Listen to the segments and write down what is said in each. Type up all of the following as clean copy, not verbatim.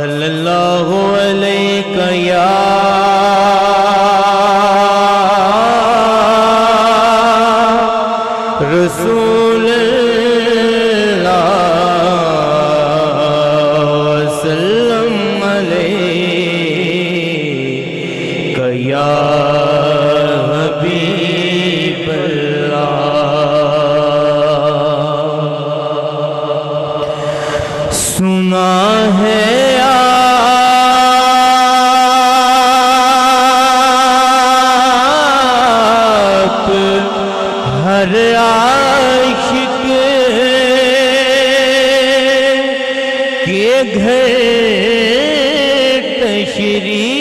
صلی اللہ علیہ یا رسول اللہ وسلم علیک یا حبیب اللہ سنا ہے ہر عاشق کے گھر تشریف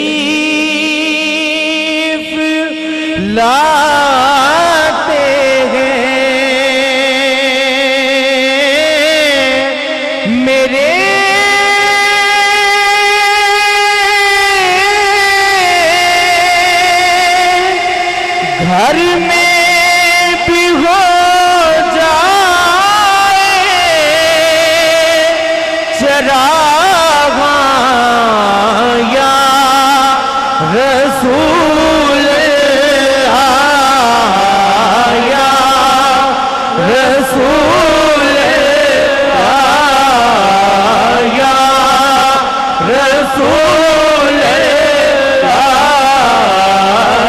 لاتے ہیں میرے گھر میں بھی ہو جائے چراغاں یا رسول اللہ یا رسول اللہ یا رسول اللہ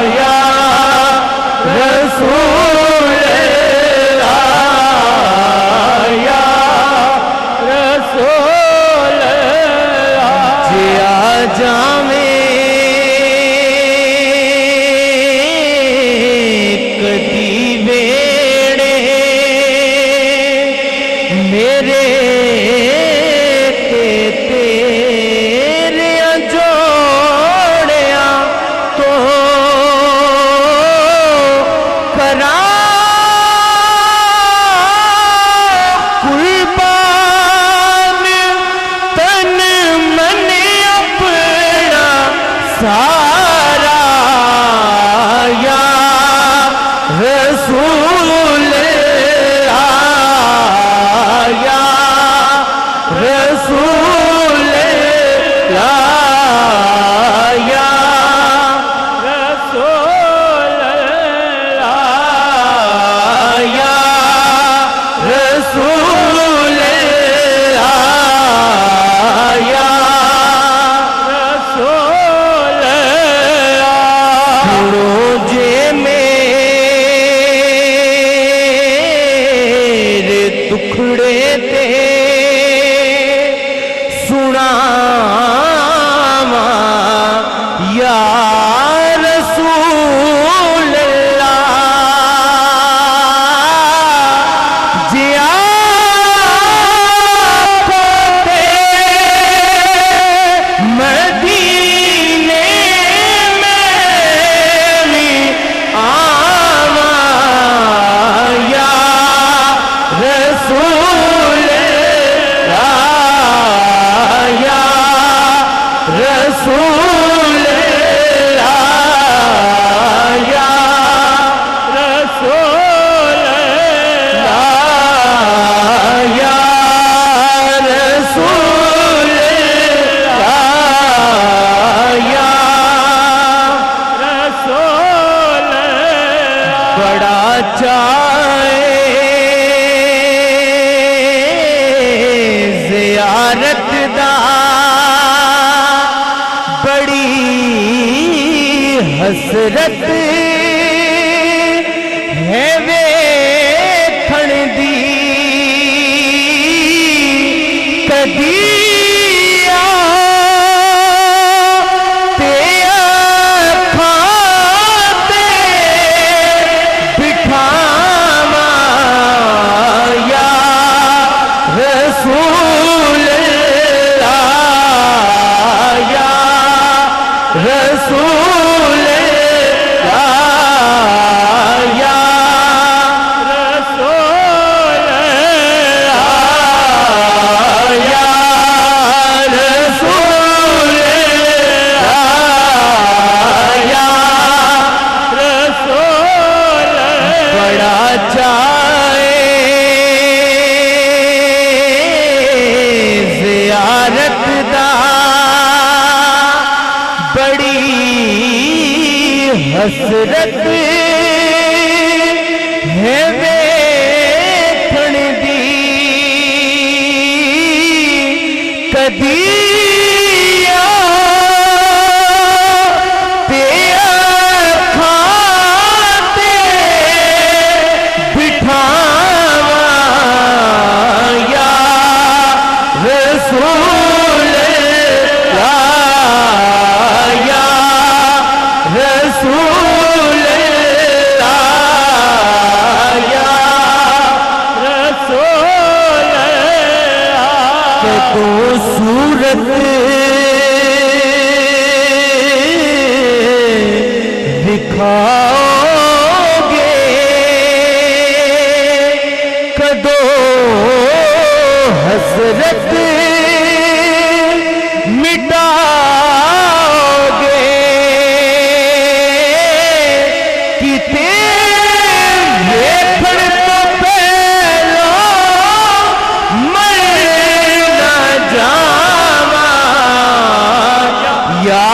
یا رسول میرے تیرے جوڑیاں تو قربان تن من اپنا سارا یا رسول یا رسول اللہ یا رسول اللہ یا رسول اللہ یا رسول اللہ روزے میرے ٹکڑے تھے یا رسول اللہ جیا مدینے میں آوا یا رسول اللہ یا رسول اللہ یا رسول اللہ یا رسول اللہ یا رسول اللہ بڑا چاہے زیارت دا بڑی حسرت ہے ویکھن دی کدی تے اکھاں تے بٹھاواں یا رسول اللہ یا رسول اللہ حسرت ہے ویکھن دی کدی دکھاؤ گے کدو حسرت مٹاؤ گے کتے ویکھن تو پہلا مر نہ جاواں یا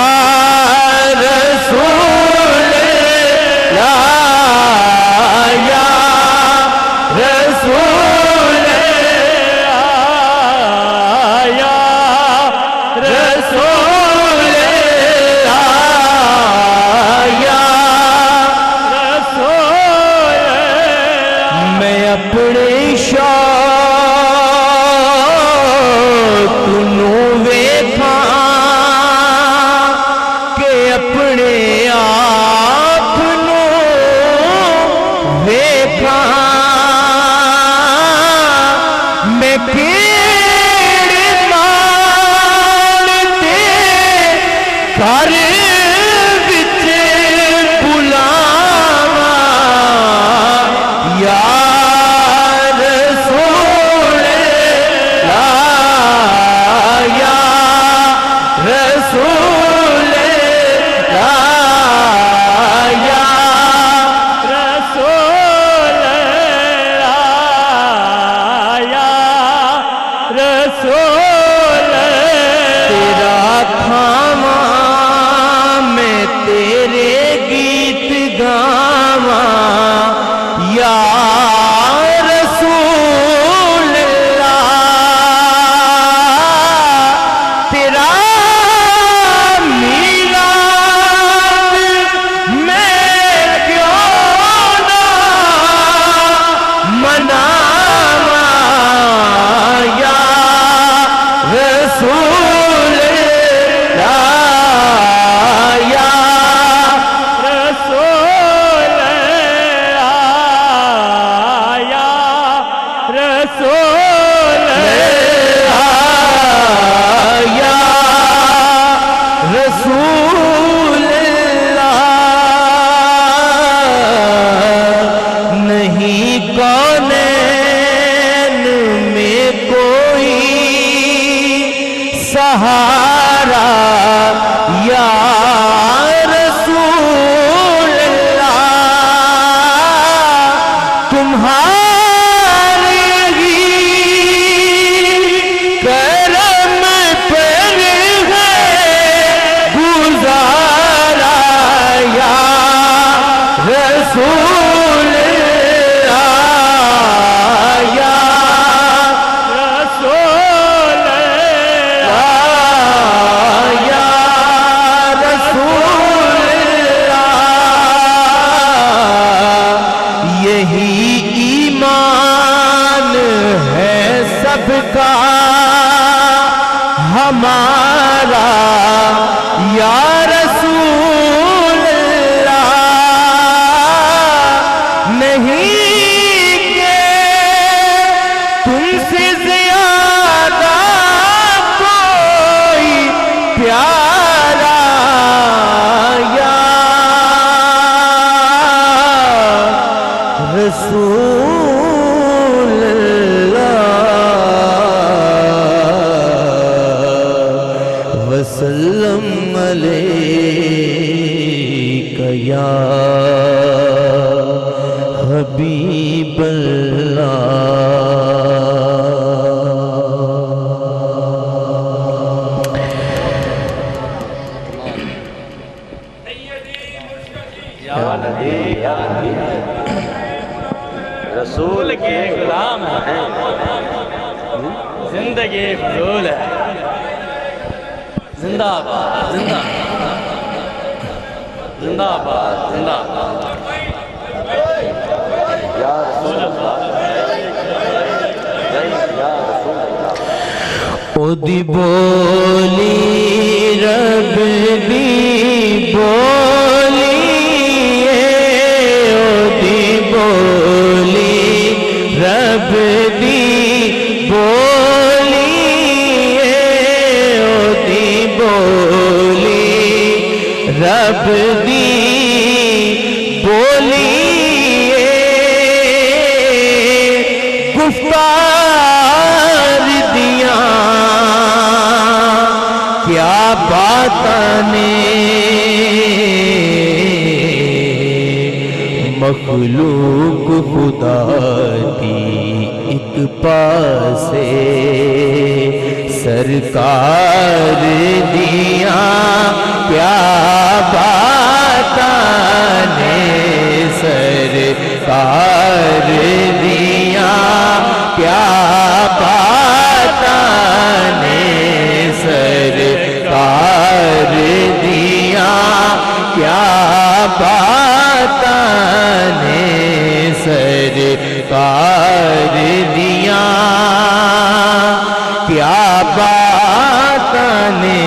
سہارا یا رسول اللہ تمہارے ہی کرم پر ہے گزارا یا رسول اللہ یا کا ہمارا یا رسول اللہ نہیں کہ تم سے زیادہ کوئی پیارا یا رسول وسلم علیک یا حبیب اللہ نبی رسول کے غلام ہیں، زندگی فضول ہے، زندہ آباد زندہ زندہ آباد زندہ آباد یا رسول اللہ یا رسول اللہ او دی بولی رب دی بولی او دی بولی رب دی بولی او دی بولی رب دی بولی گفتار دیاں کیا باتاں نے مخلوق خدا کی ایک پاسے سرکار دیاں کیا باتاں نے سرکار دیاں کیا باتاں نے سرکار دیاں کیا باتاں نے سرکار دیاں کیا باتاں نے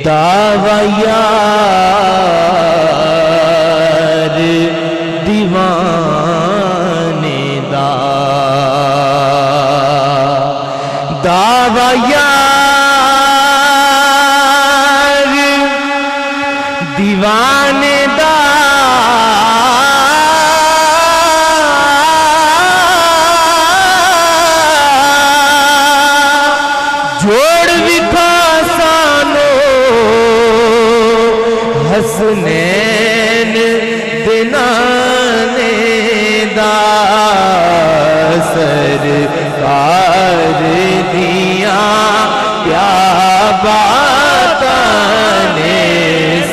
دعویٰ یار دیوانے دا دعویٰ یار دیوانے دا جوڑ وکھا سانو حسنین دنانے دا سرکار دیاں کیا باتاں نے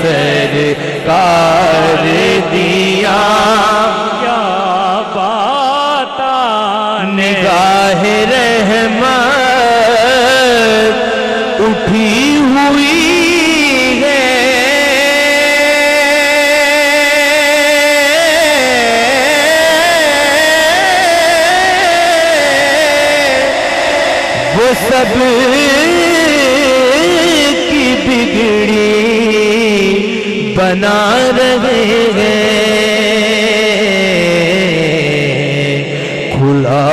سرکار دیاں کیا باتاں نے نگاہ رحمت اٹھی ہوئی ہے وہ سب کی بگڑی بنا رہے ہیں کھلا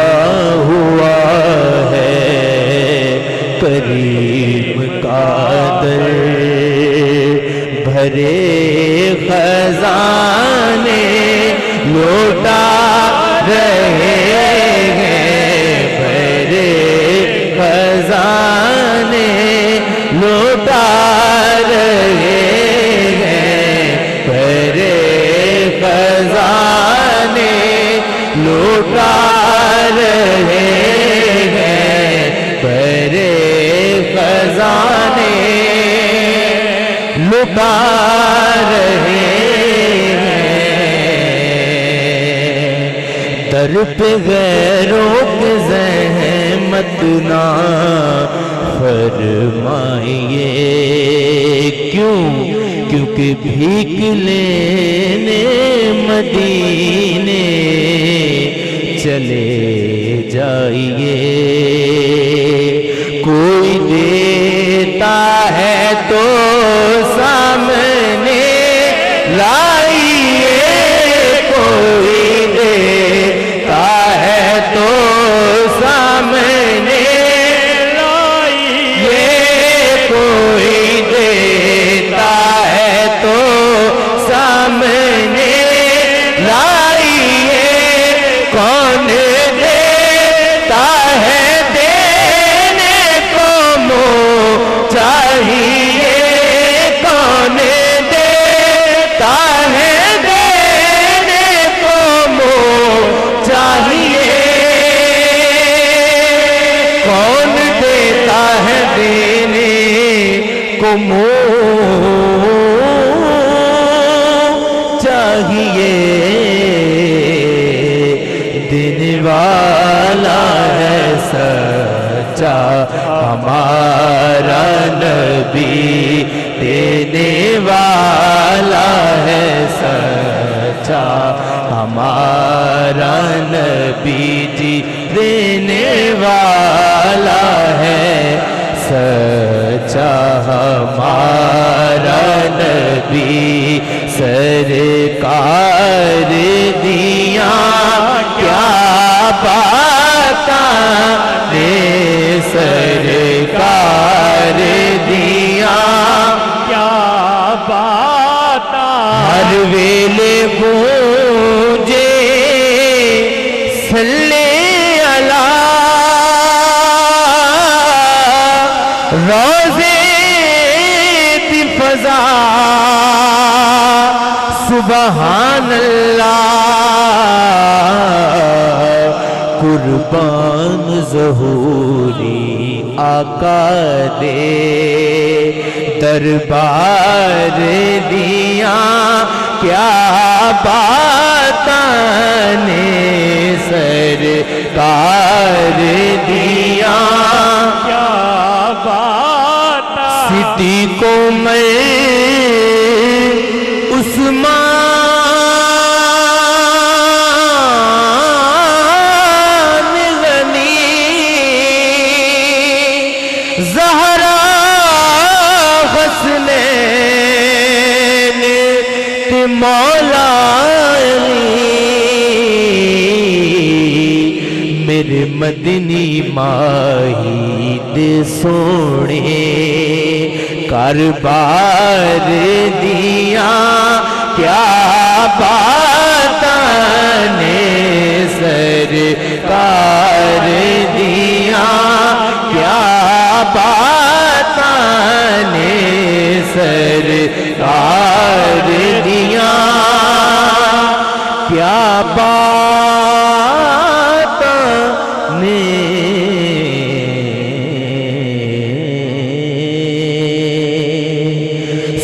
ہوا ہے کریم کا در بھرے خزانے لوٹا رہے ہیں بھرے خزانے لوٹا رہے ہیں بھرے خزانے لوٹا رہے ہیں بھرے خزانے لوٹا رہے ہیں در پہ غیروں کے زحمت نہ فرمائیے کیوں کیونکہ بھیک لینے مدینے چلے جائیے کوئی دیتا ہے تو سامنے لائیے کوئی دیتا ہے تو سامنے لائیے کوئی دیتا ہے تو سامنے لائیے کون دیتا ہے دینے کو منہ چاہیے کون دیتا ہے دینے کو منہ چاہیے کون دیتا ہے دینے کو منہ چاہیے دینے والا ہے سچا ہمارا نبی دینے والا ہے سچا ہمارا نبی جی دینے والا ہے سچا ہمارا نبی سرکار دیا کیا باتاں نے سرکار دیا کیا باتاں ہر ویلے گونجے صلی اللہ روزے دی فضا سبحان اللہ قربان ظہوری آقا دے دربار دیا کیا باتاں نے سرکار دیا کیا باتاں سٹی کو میں عثمان غنی زہرا حسنین تے مولا علی میرے مدنی ماہی دے سونے کاربار دیا کیا باتاں نے سرکار دیا کیا باتاں نے